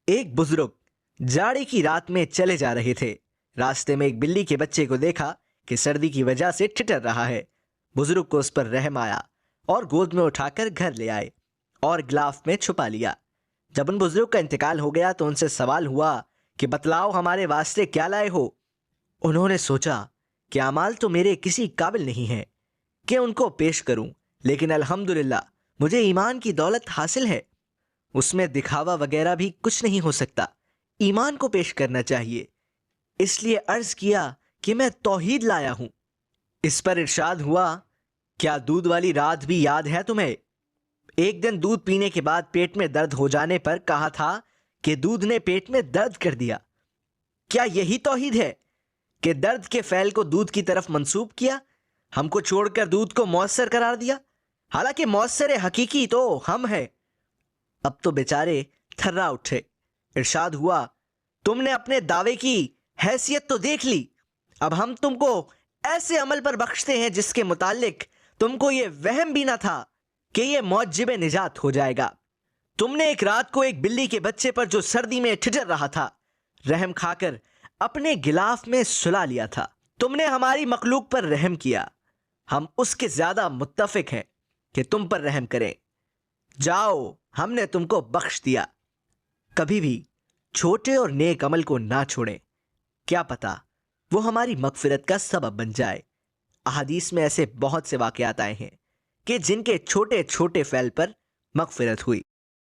ایک بزرگ جاڑے کی رات میں چلے جا رہے تھے۔ راستے میں ایک بلی کے بچے کو دیکھا کہ سردی کی وجہ سے ٹھٹر رہا ہے۔ بزرگ کو اس پر رحم آیا اور گود میں اٹھا کر گھر لے آئے اور گلاف میں چھپا لیا۔ جب ان بزرگ کا انتقال ہو گیا تو ان سے سوال ہوا کہ بتلاؤ ہمارے واسطے کیا لائے ہو؟ انہوں نے سوچا کہ اعمال تو میرے کسی قابل نہیں ہیں کہ ان کو پیش کروں، لیکن الحمدللہ مجھے ایمان کی دولت حاصل ہے، اس میں دکھاوا وغیرہ بھی کچھ نہیں ہو سکتا، ایمان کو پیش کرنا چاہیے، اس لیے عرض کیا کہ میں توحید لایا ہوں۔ اس پر ارشاد ہوا، کیا دودھ والی رات بھی یاد ہے تمہیں؟ ایک دن دودھ پینے کے بعد پیٹ میں درد ہو جانے پر کہا تھا کہ دودھ نے پیٹ میں درد کر دیا۔ کیا یہی توحید ہے کہ درد کے فعل کو دودھ کی طرف منسوب کیا، ہم کو چھوڑ کر دودھ کو مؤثر قرار دیا، حالانکہ مؤثر حقیقی تو ہم ہیں؟ اب تو بیچارے تھرا اٹھے۔ ارشاد ہوا، تم نے اپنے دعوے کی حیثیت تو دیکھ لی، اب ہم تم کو ایسے عمل پر بخشتے ہیں جس کے متعلق تم کو یہ وہم بھی نہ تھا کہ یہ موجب نجات ہو جائے گا۔ تم نے ایک رات کو ایک بلی کے بچے پر جو سردی میں ٹھٹر رہا تھا، رحم کھا کر اپنے غلاف میں سلا لیا تھا۔ تم نے ہماری مخلوق پر رحم کیا، ہم اس کے زیادہ متفق ہیں کہ تم پر رحم کریں۔ جاؤ، ہم نے تم کو بخش دیا۔ کبھی بھی چھوٹے اور نیک عمل کو نہ چھوڑیں، کیا پتہ وہ ہماری مغفرت کا سبب بن جائے۔ احادیث میں ایسے بہت سے واقعات آئے ہیں کہ جن کے چھوٹے چھوٹے فعل پر مغفرت ہوئی۔